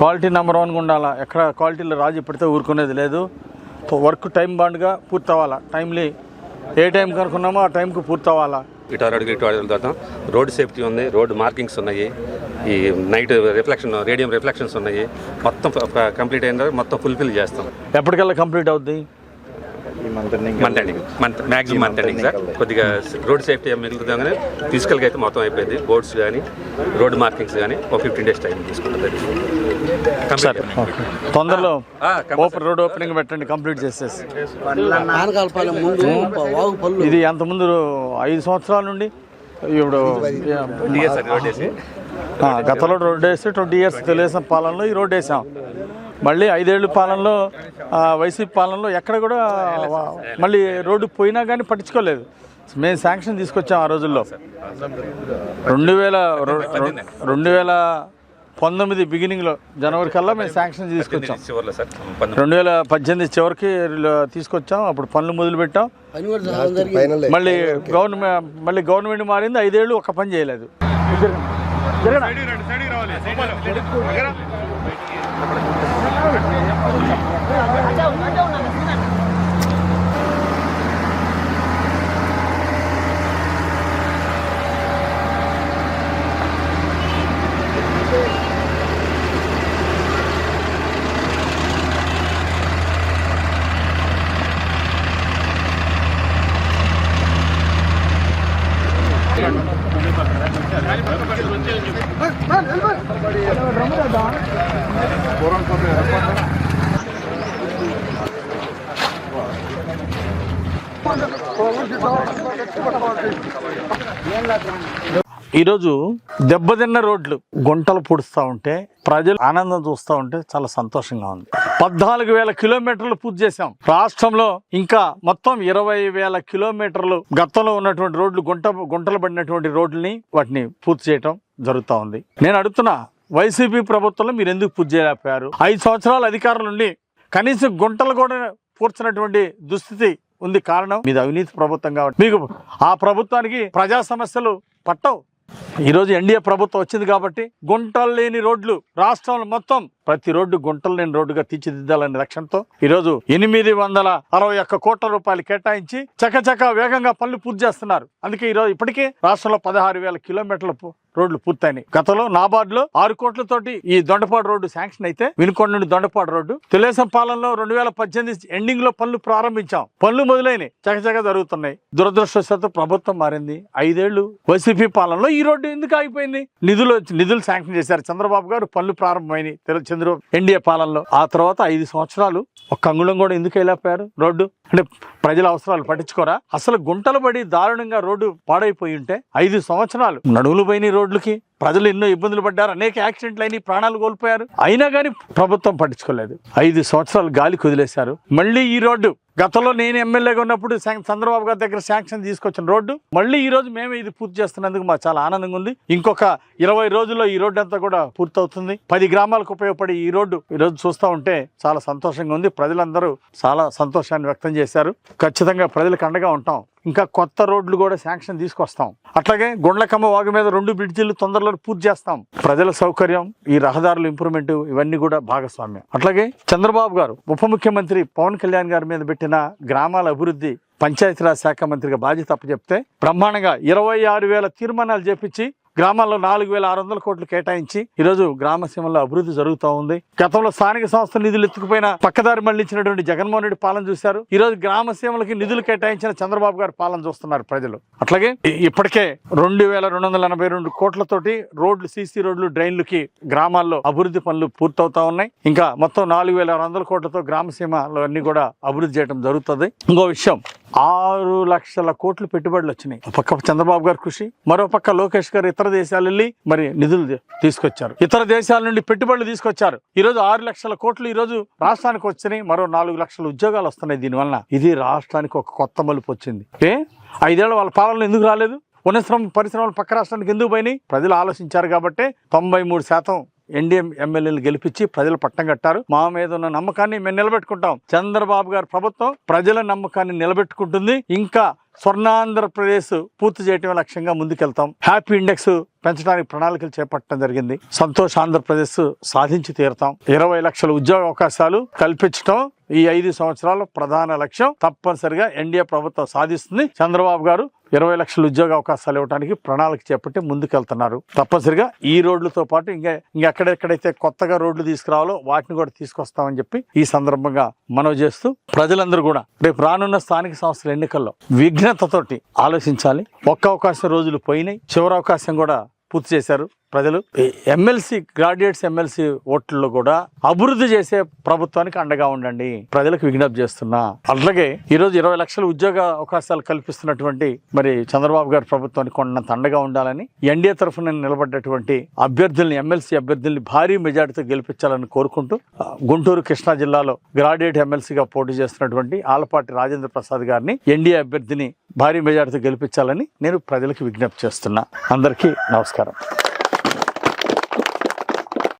Quality number 1 ఉండాలా. ఎక్కడ క్వాలిటీలో రాజు పెడితే ఊరుకునేది లేదు. వర్క్ టైం బాండ్గా పూర్తి అవ్వాలా. టైంలీ ఏ టైం కనుక్కున్నామో ఆ టైంకి పూర్తి అవ్వాలా. ఇటు తర్వాత రోడ్ సేఫ్టీ ఉంది, రోడ్ మార్కింగ్స్ ఉన్నాయి, ఈ నైట్ రిఫ్లెక్షన్ రేడియం రిఫ్లెక్షన్స్ ఉన్నాయి. మొత్తం కంప్లీట్ అయిన తర్వాత మొత్తం ఫుల్ఫిల్ చేస్తాం. ఎప్పటికల్లా కంప్లీట్ అవుద్ది? Month ending, maximum month ending sir. కొద్దిగా రోడ్ సేఫ్టీ మిగులుతుంది కానీ ఫిజికల్గా అయితే మొత్తం అయిపోయింది. బోర్డ్స్ కానీ రోడ్ మార్కింగ్స్ కానీ ఒక 15 days టైం తీసుకుంటుంది. తొందరలో రోడ్ ఓపెనింగ్ పెట్టండి, కంప్లీట్ చేసేసి. ఇది అంతకుముందు 5 సంవత్సరాల నుండి ఇప్పుడు గతంలో రోడ్డు వేసి 20 years తెలుగుదేశం పాలనలో ఈ రోడ్డు వేసాం. మళ్ళీ 5 ఏళ్ళు పాలనలో వైసీపీ పాలనలో ఎక్కడ కూడా మళ్ళీ రోడ్డు పోయినా కానీ పట్టించుకోలేదు. మేము శాంక్షన్ తీసుకొచ్చాం ఆ రోజుల్లో. 2019 బిగినింగ్లో జనవరి కల్లా మేము శాంక్షన్ తీసుకొచ్చాం. 2018 చివరికి తీసుకొచ్చాం. అప్పుడు పనులు మొదలుపెట్టాం. మళ్ళీ గవర్నమెంట్ మారింది. 5 ఏళ్ళు ఒక్క పని చేయలేదు. ఈరోజు దెబ్బతిన్న రోడ్లు గుంటలు పూడుస్తూ ఉంటే ప్రజలు ఆనందం చూస్తూ ఉంటే చాలా సంతోషంగా ఉంది. 14,000 కిలోమీటర్లు పూర్తి చేశాం. రాష్ట్రంలో ఇంకా మొత్తం 20,000 కిలోమీటర్లు గతంలో ఉన్నటువంటి రోడ్లు గుంటలు పడినటువంటి రోడ్లని వాటిని పూర్తి చేయటం జరుగుతూ ఉంది. నేను అడుగుతున్నా, వైసీపీ ప్రభుత్వంలో మీరు ఎందుకు పూర్తి చేయలేకపోయారు? 5 సంవత్సరాల అధికారులు ఉండి కనీసం గుంటలు కూడా పూడ్చినటువంటి దుస్థితి ఉంది. కారణం మీది అవినీతి ప్రభుత్వం కాబట్టి మీకు ఆ ప్రభుత్వానికి ప్రజా సమస్యలు పట్టవు. ఈరోజు ఎన్డీఏ ప్రభుత్వం వచ్చింది కాబట్టి గుంటలు లేని రోడ్లు రాష్ట్రంలో మొత్తం ప్రతి రోడ్డు గుంటలు లేని రోడ్డుగా తీర్చిదిద్దాలనే లక్ష్యంతో ఈరోజు 861 కోట్ల రూపాయలు కేటాయించి చకచక వేగంగా పనులు పూర్తి చేస్తున్నారు. అందుకే ఈరోజు ఇప్పటికే రాష్ట్రంలో 16,000 కిలోమీటర్ల రోడ్లు పూర్తయినాయి. గతంలో నాబార్డులో 6 కోట్లతోటి ఈ దొండపాడు రోడ్డు శాంక్షన్ అయితే వినుకొండ నుండి దొండపాడు రోడ్డు తెలుగుదేశం పాలనలో 2018 ఎండింగ్ లో పనులు ప్రారంభించాం. పనులు మొదలైనవి, చకచక జరుగుతున్నాయి. దురదృష్టవశాత్తు ప్రభుత్వం మారింది. 5 ఏళ్లు వైసీపీ పాలనలో ఈ రోడ్డు ఎందుకు ఆగిపోయింది? నిధులు శాంక్షన్ చేశారు చంద్రబాబు గారు, పనులు ప్రారంభమైనవి ఎన్డీఏ పాలనలో. ఆ తర్వాత 5 సంవత్సరాలు ఒక్క అంగుళం కూడా ఎందుకు వెళ్ళిపోయారు రోడ్డు? అంటే ప్రజల అవసరాలు పట్టించుకోరా? అసలు గుంటలు పడి దారుణంగా రోడ్డు పాడైపోయి ఉంటే 5 సంవత్సరాలు నడువులు పోయిన రోడ్లకి ప్రజలు ఎన్నో ఇబ్బందులు పడ్డారు, అనేక యాక్సిడెంట్లు అయినాయి, ప్రాణాలు కోల్పోయారు. అయినా కానీ ప్రభుత్వం పట్టించుకోలేదు. 5 సంవత్సరాలు గాలికి వదిలేశారు. మళ్ళీ ఈ రోడ్డు గతంలో నేను ఎమ్మెల్యేగా ఉన్నప్పుడు చంద్రబాబు గారి దగ్గర శాంక్షన్ తీసుకొచ్చిన రోడ్డు మళ్ళీ ఈ రోజు మేము ఇది పూర్తి చేస్తున్నందుకు మాకు చాలా ఆనందంగా ఉంది. ఇంకొక 20 రోజుల్లో ఈ రోడ్డు అంతా కూడా పూర్తవుతుంది. 10 గ్రామాలకు ఉపయోగపడి ఈ రోడ్డు ఈ రోజు చూస్తూ ఉంటే చాలా సంతోషంగా ఉంది. ప్రజలందరూ చాలా సంతోషాన్ని వ్యక్తం చేశారు. ఖచ్చితంగా ప్రజలకు అండగా ఉంటాం. ఇంకా కొత్త రోడ్లు కూడా శాంక్షన్ తీసుకొస్తాం. అట్లాగే గుండ్లకమ్మ వాగు మీద 2 బ్రిడ్జిలు తొందరలో పూర్తి చేస్తాం. ప్రజల సౌకర్యం, ఈ రహదారుల ఇంప్రూవ్మెంట్ ఇవన్నీ కూడా భాగస్వామ్యం. అట్లాగే చంద్రబాబు గారు ఉప ముఖ్యమంత్రి పవన్ కళ్యాణ్ గారి మీద పెట్టిన గ్రామాల అభివృద్ధి పంచాయతీరాజ్ శాఖ మంత్రిగా బాధ్యత అప్పచెప్తే బ్రహ్మాండంగా 26,000 తీర్మానాలు చేపించి గ్రామాల్లో 4,600 కోట్లు కేటాయించి ఈరోజు గ్రామ సీమల్లో అభివృద్ధి జరుగుతూ ఉంది. గతంలో స్థానిక సంస్థల నిధులు ఎత్తుకుపోయిన పక్కదారి మళ్లించినటువంటి జగన్మోహన్ రెడ్డి పాలన చూశారు. ఈ రోజు గ్రామ సీమలకి నిధులు కేటాయించిన చంద్రబాబు గారి పాలన చూస్తున్నారు ప్రజలు. అట్లాగే ఇప్పటికే 2,282 కోట్లతోటి రోడ్లు, సీసీ రోడ్లు, డ్రైన్లకి గ్రామాల్లో అభివృద్ధి పనులు పూర్తవుతా ఉన్నాయి. ఇంకా మొత్తం 4,600 కోట్లతో గ్రామ సీమలు అన్ని కూడా అభివృద్ధి చేయడం జరుగుతుంది. ఇంకో విషయం, 6 లక్షల కోట్లు పెట్టుబడులు వచ్చినాయి. పక్క చంద్రబాబు గారి కృషి, మరో పక్క లోకేష్ గారు ఇతర దేశాలు వెళ్ళి మరి నిధులు తీసుకొచ్చారు. ఇతర దేశాల నుండి పెట్టుబడులు తీసుకొచ్చారు. ఈ రోజు 6 లక్షల కోట్లు ఈ రోజు రాష్ట్రానికి వచ్చినాయి. మరో 4 లక్షల ఉద్యోగాలు వస్తున్నాయి దీనివల్ల. ఇది రాష్ట్రానికి ఒక కొత్త మలుపు వచ్చింది. 5 ఏళ్ళ వాళ్ళ పాలనలో ఎందుకు రాలేదు? పరిశ్రమలు పక్క రాష్ట్రానికి ఎందుకు పోయినాయి? ప్రజలు ఆలోచించారు కాబట్టి 93% ఎన్డీఏ ఎమ్మెల్యేలు గెలిపించి ప్రజలు పట్టం కట్టారు. మా మీద ఉన్న నమ్మకాన్ని మేము నిలబెట్టుకుంటాం. చంద్రబాబు గారి ప్రభుత్వం ప్రజల నమ్మకాన్ని నిలబెట్టుకుంటుంది. ఇంకా స్వర్ణాంధ్రప్రదేశ్ పూర్తి చేయటమే లక్ష్యంగా ముందుకెళ్తాం. హ్యాపీ ఇండెక్స్ పెంచడానికి ప్రణాళికలు చేపట్టడం జరిగింది. సంతోష్ ఆంధ్రప్రదేశ్ సాధించి తీరుతాం. 20 లక్షల ఉద్యోగ అవకాశాలు కల్పించడం ఈ 5 సంవత్సరాల ప్రధాన లక్ష్యం. తప్పనిసరిగా ఎన్డీఏ ప్రభుత్వం సాధిస్తుంది. చంద్రబాబు గారు 20 లక్షల ఉద్యోగ అవకాశాలు ఇవ్వడానికి ప్రణాళిక చేపట్టి ముందుకెళ్తున్నారు. తప్పనిసరిగా ఈ రోడ్లతో పాటు ఇంకెక్కడెక్కడైతే కొత్తగా రోడ్లు తీసుకురావాలో వాటిని కూడా తీసుకొస్తామని చెప్పి ఈ సందర్భంగా మనవి చేస్తూ ప్రజలందరూ కూడా రేపు రానున్న స్థానిక సంస్థల ఎన్నికల్లో విఘ్నతతోటి ఆలోచించాలి. ఒక్క అవకాశం రోజులు పోయినాయి, చివరి అవకాశం కూడా పూర్తి చేశారు ప్రజలు. ఎమ్మెల్సీ గ్రాడ్యుయేట్స్ ఎమ్మెల్సీ ఓట్లలో కూడా అభివృద్ధి చేసే ప్రభుత్వానికి అండగా ఉండండి ప్రజలకు విజ్ఞప్తి చేస్తున్నా. అట్లాగే ఈరోజు 20 లక్షల ఉద్యోగ అవకాశాలు కల్పిస్తున్నటువంటి మరి చంద్రబాబు గారి ప్రభుత్వానికి కొండంత అండగా ఉండాలని ఎన్డీఏ తరఫున నిలబడ్డటువంటి అభ్యర్థుల్ని ఎమ్మెల్సీ అభ్యర్థుల్ని భారీ మెజార్టీతో గెలిపించాలని కోరుకుంటూ గుంటూరు కృష్ణా జిల్లాలో గ్రాడ్యుయేట్ ఎమ్మెల్సీగా పోటీ చేస్తున్నటువంటి ఆలపాటి రాజేంద్ర ప్రసాద్ గారిని ఎన్డీఏ అభ్యర్థిని భారీ మెజార్టీతో గెలిపించాలని నేను ప్రజలకు విజ్ఞప్తి చేస్తున్నా. అందరికీ నమస్కారం.